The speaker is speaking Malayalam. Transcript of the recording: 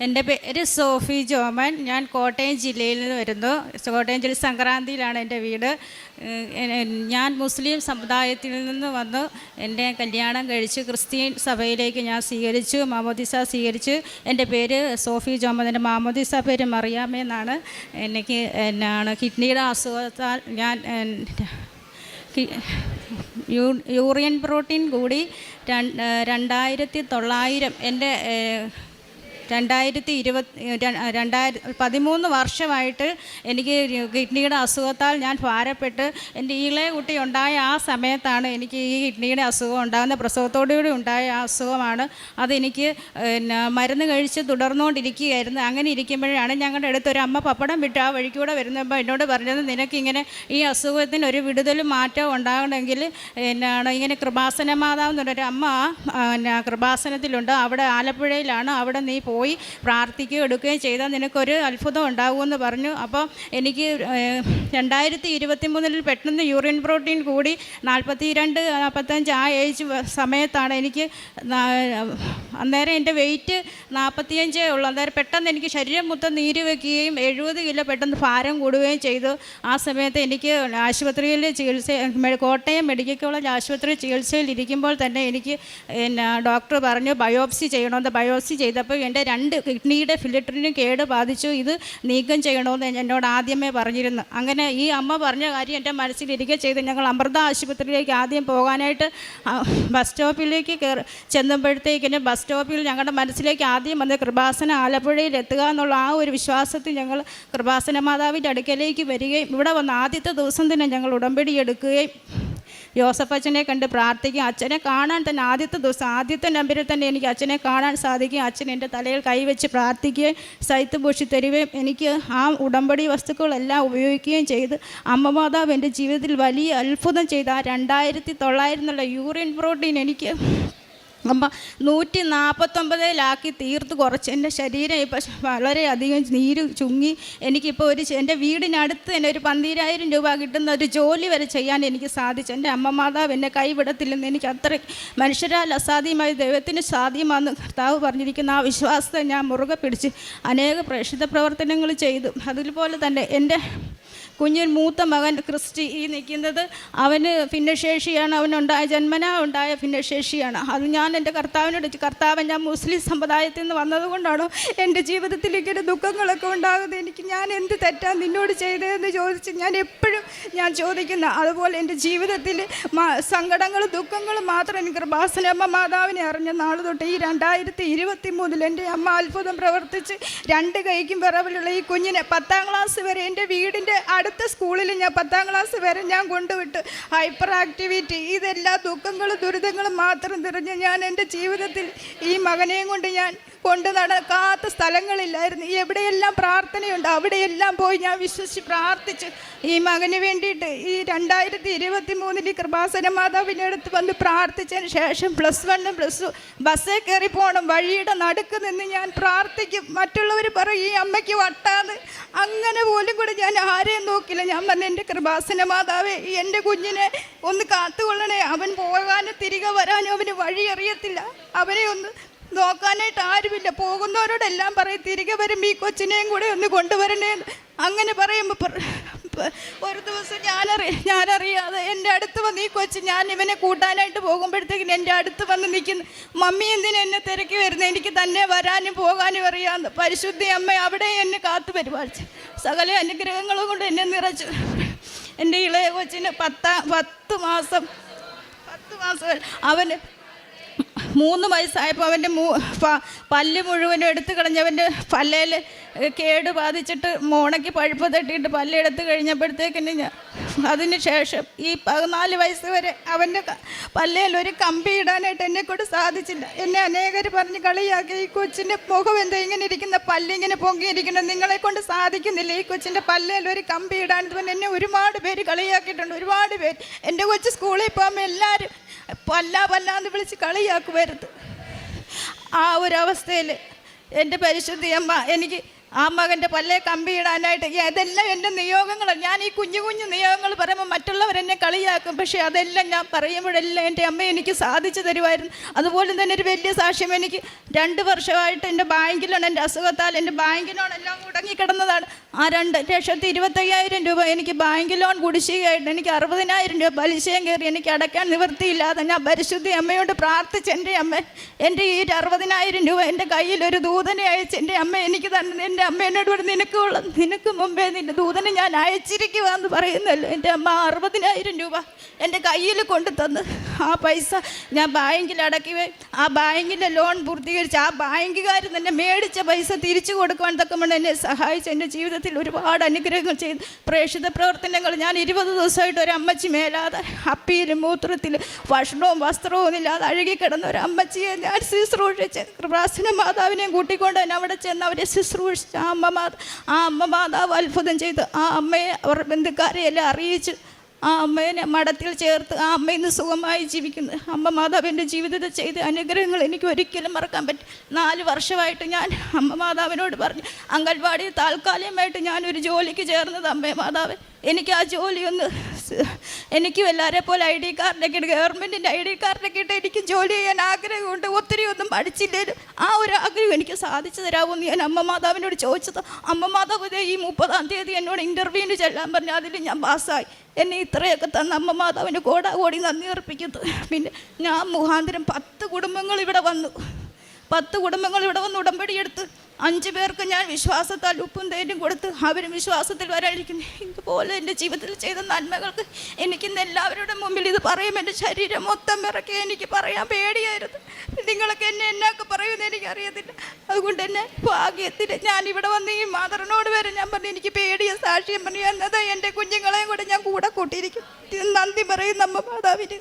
എൻ്റെ പേര് സോഫി ജോമൻ. ഞാൻ കോട്ടയം ജില്ലയിൽ നിന്ന് വരുന്നു. കോട്ടയം ജില്ല സംക്രാന്തിയിലാണ് എൻ്റെ വീട്. ഞാൻ മുസ്ലിം സമുദായത്തിൽ നിന്ന് വന്ന് എൻ്റെ കല്യാണം കഴിച്ച് ക്രിസ്ത്യൻ സഭയിലേക്ക് ഞാൻ സ്വീകരിച്ചു, മാമോദിസ സ്വീകരിച്ചു. എൻ്റെ പേര് സോഫി ജോമൻ. എൻ്റെ മാമോദിസ പേര് മറിയാമെന്നാണ്. എനിക്ക് കിഡ്നിയുടെ അസുഖത്താൽ ഞാൻ യൂറിയൻ പ്രോട്ടീൻ കൂടി 2900 എൻ്റെ 2013 വർഷമായിട്ട് എനിക്ക് കിഡ്നിയുടെ അസുഖത്താൽ ഞാൻ ഭാരപ്പെട്ട് എൻ്റെ ഇളയ കുട്ടി ഉണ്ടായ ആ സമയത്താണ് എനിക്ക് ഈ കിഡ്നിയുടെ അസുഖം ഉണ്ടാകുന്ന. പ്രസവത്തോടുകൂടി ഉണ്ടായ ആ അസുഖമാണ്. അതെനിക്ക് മരുന്ന് കഴിച്ച് തുടർന്നുകൊണ്ടിരിക്കുകയായിരുന്നു. അങ്ങനെ ഇരിക്കുമ്പോഴാണ് ഞങ്ങളുടെ അടുത്തൊരു അമ്മ പപ്പടം വിട്ട് ആ വഴിക്കൂടെ വരുന്നപ്പോൾ എന്നോട് പറഞ്ഞത്, നിനക്കിങ്ങനെ ഈ അസുഖത്തിന് ഒരു വിടുതലും മാറ്റവും ഉണ്ടാകണമെങ്കിൽ ഇങ്ങനെ കൃപാസന മാതാവ് എന്നൊരു അമ്മ കൃപാസനത്തിലുണ്ട്, അവിടെ ആലപ്പുഴയിലാണ്, അവിടെ നീ പോയി പ്രാർത്ഥിക്കുകയും എടുക്കുകയും ചെയ്താൽ നിനക്കൊരു അത്ഭുതം ഉണ്ടാകുമെന്ന് പറഞ്ഞു. അപ്പോൾ എനിക്ക് 2023 പെട്ടെന്ന് യൂറിൻ പ്രോട്ടീൻ കൂടി 42-45 ആ ഏജ് സമയത്താണ് എനിക്ക് അന്നേരം എൻ്റെ വെയിറ്റ് 45 ഉള്ളൂ. അന്നേരം പെട്ടെന്ന് എനിക്ക് ശരീരം മൊത്തം നീര് വയ്ക്കുകയും 70 കിലോ പെട്ടെന്ന് ഭാരം കൂടുകയും ചെയ്തു. ആ സമയത്ത് എനിക്ക് ആശുപത്രിയിൽ കോട്ടയം മെഡിക്കൽ കോളേജ് ആശുപത്രിയിൽ ചികിത്സയിൽ ഇരിക്കുമ്പോൾ തന്നെ എനിക്ക് ഡോക്ടർ പറഞ്ഞു ബയോപ്സി ചെയ്യണമെന്ന്. ബയോപ്സി ചെയ്തപ്പോൾ എൻ്റെ 2 കിഡ്നിയുടെ ഫിൽറ്ററിനും കേട് ബാധിച്ചു, ഇത് നീക്കം ചെയ്യണമെന്ന് എന്നോട് ആദ്യമേ പറഞ്ഞിരുന്നു. അങ്ങനെ ഈ അമ്മ പറഞ്ഞ കാര്യം എൻ്റെ മനസ്സിലിരിക്കുക ചെയ്ത് ഞങ്ങൾ അമൃത ആശുപത്രിയിലേക്ക് ആദ്യം പോകാനായിട്ട് ബസ് സ്റ്റോപ്പിലേക്ക് ചെന്നുമ്പോഴത്തേക്കിന് ബസ് സ്റ്റോപ്പിൽ ഞങ്ങളുടെ മനസ്സിലേക്ക് ആദ്യം വന്ന് കൃപാസന ആലപ്പുഴയിൽ എത്തുക എന്നുള്ള ആ ഒരു വിശ്വാസത്തിൽ ഞങ്ങൾ കൃപാസന മാതാവിൻ്റെ അടുക്കലേക്ക് വരികയും ഇവിടെ വന്ന് ആദ്യത്തെ ദിവസം തന്നെ ഞങ്ങൾ ഉടമ്പടി എടുക്കുകയും യോസഫച്ചനെ കണ്ട് പ്രാർത്ഥിക്കും. അച്ഛനെ കാണാൻ തന്നെ ആദ്യത്തെ ദിവസം ആദ്യത്തെ നമ്പറിൽ തന്നെ എനിക്ക് അച്ഛനെ കാണാൻ സാധിക്കും. അച്ഛൻ എൻ്റെ തലയിൽ കൈവച്ച് പ്രാർത്ഥിക്കുകയും സൈത്ത് പൂശി തരികയും എനിക്ക് ആ ഉടമ്പടി വസ്തുക്കളെല്ലാം ഉപയോഗിക്കുകയും ചെയ്ത് അമ്മ മാതാവ് എൻ്റെ ജീവിതത്തിൽ വലിയ അത്ഭുതം ചെയ്ത് ആ 2900 യൂറിൻ പ്രോട്ടീൻ എനിക്ക് 149 തീർത്ത് കുറച്ച് എൻ്റെ ശരീരം ഇപ്പം വളരെയധികം നീര് ചുങ്ങി. എനിക്കിപ്പോൾ എൻ്റെ വീടിനടുത്ത് തന്നെ ഒരു 12,000 രൂപ കിട്ടുന്ന ഒരു ജോലി വരെ ചെയ്യാൻ എനിക്ക് സാധിച്ചു. എൻ്റെ അമ്മ മാതാവ് എന്നെ കൈവിടത്തില്ലെന്ന് എനിക്ക് അത്ര മനുഷ്യരാൽ അസാധ്യമായ ദൈവത്തിന് സാധ്യമാണെന്ന് കർത്താവ് പറഞ്ഞിരിക്കുന്ന ആ വിശ്വാസത്തെ ഞാൻ മുറുകെ പിടിച്ച് അനേക പ്രേക്ഷിത പ്രവർത്തനങ്ങൾ ചെയ്തു. അതുപോലെ തന്നെ എൻ്റെ കുഞ്ഞിൻ മൂത്ത മകൻ ക്രിസ്റ്റി ഈ നിൽക്കുന്നത്, അവന് ഭിന്നശേഷിയാണ്, അവനുണ്ടായ ജന്മനാ ഉണ്ടായ ഭിന്നശേഷിയാണ്. അത് ഞാൻ എൻ്റെ കർത്താവിനോട് കർത്താവ്, ഞാൻ മുസ്ലിം സമുദായത്തിൽ നിന്ന് വന്നതുകൊണ്ടാണോ എൻ്റെ ജീവിതത്തിൽ ഇങ്ങനെ ദുഃഖങ്ങളൊക്കെ ഉണ്ടാകുന്നത്, ഞാൻ എന്ത് തെറ്റാണ് നിന്നോട് ചെയ്തതെന്ന് ചോദിച്ച് ഞാൻ എപ്പോഴും ചോദിക്കുന്ന. അതുപോലെ എൻ്റെ ജീവിതത്തിൽ സങ്കടങ്ങളും ദുഃഖങ്ങളും മാത്രം എനിക്ക് കൃപാസനമ്മ മാതാവിനെ അറിഞ്ഞ നാൾ തൊട്ട് ഈ 2023 എൻ്റെ അമ്മ അത്ഭുതം പ്രവർത്തിച്ച് 2 കൈക്കും വിറവിലുള്ള ഈ കുഞ്ഞിനെ 10ാം ക്ലാസ് വരെ എൻ്റെ വീടിൻ്റെ അടുത്ത സ്കൂളിൽ ഞാൻ 10ാം ക്ലാസ് വരെ ഞാൻ കൊണ്ടുവിട്ട് ഹൈപ്പർ ആക്ടിവിറ്റി ഇതെല്ലാ ദുഃഖങ്ങളും ദുരിതങ്ങളും മാത്രം തിരിഞ്ഞ് ഞാൻ എൻ്റെ ജീവിതത്തിൽ ഈ മകനെയും കൊണ്ട് ഞാൻ കൊണ്ട് നടക്കാത്ത സ്ഥലങ്ങളില്ലായിരുന്നു. എവിടെയെല്ലാം പ്രാർത്ഥനയുണ്ട് അവിടെയെല്ലാം പോയി ഞാൻ വിശ്വസിച്ച് പ്രാർത്ഥിച്ച് ഈ മകന് വേണ്ടിയിട്ട് ഈ 2023 കൃപാസന മാതാവിൻ്റെ അടുത്ത് വന്ന് പ്രാർത്ഥിച്ചതിന് ശേഷം +1 +2 ബസ്സിൽ കയറി പോകണം, വഴിയുടെ നടുക്ക് നിന്ന് ഞാൻ പ്രാർത്ഥിക്കും. മറ്റുള്ളവർ പറയും ഈ അമ്മയ്ക്ക് വട്ടാന്ന്, അങ്ങനെ പോലും കൂടെ ഞാൻ ആരെയും നോക്കില്ല. ഞാൻ പറഞ്ഞ എൻ്റെ കൃപാസന മാതാവേ, എൻ്റെ കുഞ്ഞിനെ ഒന്ന് കാത്തുകൊള്ളണേ, അവൻ പോകാനും തിരികെ വരാനും അവന് വഴി അറിയത്തില്ല, അവനെ ഒന്ന് നോക്കാനായിട്ട് ആരുമില്ല. പോകുന്നവരോടെല്ലാം പറയും തിരികെ വരുമ്പോൾ ഈ കൊച്ചിനെയും കൂടെ ഒന്ന് കൊണ്ടുവരണേന്ന്. അങ്ങനെ പറയുമ്പോൾ ഒരു ദിവസം ഞാനറിയാതെ എൻ്റെ അടുത്ത് വന്ന് ഈ കൊച്ച്, ഞാൻ ഇവനെ കൂട്ടാനായിട്ട് പോകുമ്പോഴത്തേക്കിന് എൻ്റെ അടുത്ത് വന്ന് നിൽക്കുന്നു, മമ്മി എന്തിനാ എന്നെ തിരക്കി വരുന്നത്, എനിക്ക് തന്നെ വരാനും പോകാനും അറിയാമെന്ന്. പരിശുദ്ധി അമ്മ അവിടെ എന്നെ കാത്തു പരിപാലിച്ച് സകല അനുഗ്രഹങ്ങളും കൊണ്ട് എന്നെ നിറച്ചു. എൻ്റെ ഇളയ കൊച്ചിന് 10 മാസം അവന് 3 വയസ്സായപ്പോൾ അവൻ്റെ പല്ല് മുഴുവനും എടുത്തു കളഞ്ഞവൻ്റെ പല്ലേൽ കേട് ബാധിച്ചിട്ട് മോണയ്ക്ക് പഴുപ്പ് തട്ടിയിട്ട് പല്ലെടുത്ത് കഴിഞ്ഞപ്പോഴത്തേക്കിന് അതിന് ശേഷം ഈ 14 വയസ്സ് വരെ അവൻ്റെ പല്ലേൽ ഒരു കമ്പി ഇടാനായിട്ട് എന്നെക്കൊണ്ട് സാധിച്ചില്ല. എന്നെ അനേകർ പറഞ്ഞ് കളിയാക്കി, ഈ കൊച്ചിൻ്റെ മുഖം എന്താ ഇങ്ങനെ ഇരിക്കുന്ന, പല്ലിങ്ങനെ പൊങ്ങിയിരിക്കണം, നിങ്ങളെ കൊണ്ട് സാധിക്കുന്നില്ല ഈ കൊച്ചിൻ്റെ പല്ലേൽ ഒരു കമ്പി ഇടാൻ. എന്നെ ഒരുപാട് പേര് കളിയാക്കിയിട്ടുണ്ട്, ഒരുപാട് പേര്. എൻ്റെ കൊച്ച് സ്കൂളിൽ പോകുമ്പോൾ എല്ലാവരും പല്ലാന്ന് വിളിച്ച് കളിയാക്കുമായിരുന്നു. ആ ഒരവസ്ഥയിൽ എൻ്റെ പരിശുദ്ധി അമ്മ എനിക്ക് ആ മകൻ്റെ പല്ലേ കമ്പിയിടാനായിട്ട് അതെല്ലാം എൻ്റെ നിയോഗങ്ങളാണ്. ഞാൻ ഈ കുഞ്ഞു കുഞ്ഞു നിയോഗങ്ങൾ പറയുമ്പോൾ മറ്റുള്ളവരെന്നെ കളിയാക്കും, പക്ഷേ അതെല്ലാം ഞാൻ പറയുമ്പോഴെല്ലാം എൻ്റെ അമ്മ എനിക്ക് സാധിച്ചു തരുമായിരുന്നു. അതുപോലെ തന്നെ ഒരു വലിയ സാക്ഷ്യം, എനിക്ക് 2 വർഷമായിട്ട് എൻ്റെ ബാങ്ക് ലോൺ, എൻ്റെ അസുഖത്താൽ എൻ്റെ ബാങ്ക് ലോൺ എല്ലാം മുടങ്ങിക്കിടന്നതാണ്. ആ 2,25,000 രൂപ എനിക്ക് ബാങ്ക് ലോൺ കുടിശ്ശികയായിട്ട് എനിക്ക് 60,000 രൂപ പലിശയും കയറി എനിക്ക് അടയ്ക്കാൻ നിവൃത്തിയില്ലാതെ ഞാൻ പരിശുദ്ധി അമ്മയോട് പ്രാർത്ഥിച്ച് എൻ്റെ ഈ 60,000 രൂപ എൻ്റെ കയ്യിൽ ഒരു ദൂതനെ അയച്ച് എൻ്റെ അമ്മ എനിക്ക് തന്നെ. എൻ്റെ അമ്മ എന്നോട് ഇവിടെ നിനക്ക് മുമ്പേ നിൻ്റെ ദൂതനെ ഞാൻ അയച്ചിരിക്കുക എന്ന് പറയുന്നല്ലോ. എൻ്റെ അമ്മ 60,000 രൂപ എൻ്റെ കയ്യിൽ കൊണ്ടു തന്ന് ആ പൈസ ഞാൻ ബാങ്കിൽ അടയ്ക്കുകയും ആ ബാങ്കിൻ്റെ ലോൺ പൂർത്തീകരിച്ച് ആ ബാങ്കുകാർ തന്നെ മേടിച്ച പൈസ തിരിച്ചു കൊടുക്കുവാൻ തക്കവണ്ണം എന്നെ സഹായിച്ച് എൻ്റെ ജീവിതത്തിൽ ഒരുപാട് അനുഗ്രഹങ്ങൾ ചെയ്ത് പ്രേക്ഷിത പ്രവർത്തനങ്ങൾ. ഞാൻ 20 ദിവസമായിട്ട് ഒരു അമ്മച്ചി മേലാതെ അപ്പിയിലും മൂത്രത്തിൽ ഭക്ഷണവും വസ്ത്രവും ഇല്ലാതെ അഴുകിക്കിടന്ന ഒരു അമ്മച്ചിയെ ഞാൻ ശുശ്രൂഷിച്ച് കൃപാസന മാതാവിനെയും കൂട്ടിക്കൊണ്ട് തന്നെ അവിടെ ചെന്ന് അവരെ ശുശ്രൂഷിച്ച് ആ അമ്മ മാതാവ് അത്ഭുതം ചെയ്ത് ആ അമ്മയെ അവരുടെ ബന്ധുക്കാരെ എല്ലാം അറിയിച്ച് ആ അമ്മേനെ മഠത്തിൽ ചേർത്ത് ആ അമ്മ ഇന്ന് സുഖമായി ജീവിക്കുന്നു. അമ്മ മാതാവിൻ്റെ ജീവിതത്തിൽ ചെയ്ത അനുഗ്രഹങ്ങൾ എനിക്ക് ഒരിക്കലും മറക്കാൻ പറ്റും. 4 വർഷമായിട്ട് ഞാൻ അമ്മ മാതാവിനോട് പറഞ്ഞു, അംഗൻവാടി താൽക്കാലികമായിട്ട് ഞാനൊരു ജോലിക്ക് ചേർന്നത് അമ്മേ മാതാവ് എനിക്ക് ആ ജോലിയൊന്ന് എനിക്കും എല്ലാവരെ പോലെ ID കാർഡൊക്കെ ഇട്ട് ഗവൺമെൻറ്റിൻ്റെ ID കാർഡൊക്കെ ഇട്ട് എനിക്ക് ജോലി ചെയ്യാൻ ആഗ്രഹമുണ്ട്. ഒത്തിരി ഒന്നും പഠിച്ചില്ലേലും ആ ഒരു ആഗ്രഹം എനിക്ക് സാധിച്ചു തരാമെന്ന് ഞാൻ അമ്മ മാതാവിനോട് ചോദിച്ചത്. അമ്മ മാതാവ് ഈ 30-ാം തീയതി എന്നോട് ഇൻ്റർവ്യൂവിന് ചെല്ലാൻ പറഞ്ഞു. അതിൽ ഞാൻ പാസ്സായി. എന്നെ ഇത്രയൊക്കെ തന്ന അമ്മ മാതാവിന് കോടാകോടി നന്ദി അർപ്പിക്കുന്നു. പിന്നെ ഞാൻ മുഖാന്തരം 10 കുടുംബങ്ങൾ ഇവിടെ വന്നു. 10 കുടുംബങ്ങൾ ഇവിടെ വന്ന് ഉടമ്പടിയെടുത്ത് 5 പേർക്ക് ഞാൻ വിശ്വാസത്താൽ ഉപ്പും തേനും കൊടുത്ത് അവരും വിശ്വാസത്തിൽ വരാതിരിക്കുന്നു. ഇതുപോലെ എൻ്റെ ജീവിതത്തിൽ ചെയ്ത നന്മകൾക്ക് എനിക്കിന്ന് എല്ലാവരുടെ മുമ്പിൽ ഇത് പറയും. എൻ്റെ ശരീരം മൊത്തം ഇറക്കി എനിക്ക് പറയാൻ പേടിയായിരുന്നു. നിങ്ങളൊക്കെ എന്നൊക്കെ പറയുമെന്ന് എനിക്കറിയത്തില്ല. അതുകൊണ്ട് തന്നെ ഭാഗ്യത്തിന് ഞാൻ ഇവിടെ വന്ന് ഈ മാതറിനോട് വരെ ഞാൻ പറഞ്ഞു എനിക്ക് പേടിയ സാക്ഷ്യം പറഞ്ഞു എന്നത് എൻ്റെ കുഞ്ഞുങ്ങളെയും കൂടെ ഞാൻ കൂടെ കൂട്ടിയിരിക്കും. നന്ദി പറയും നമ്മ മാതാവിന്.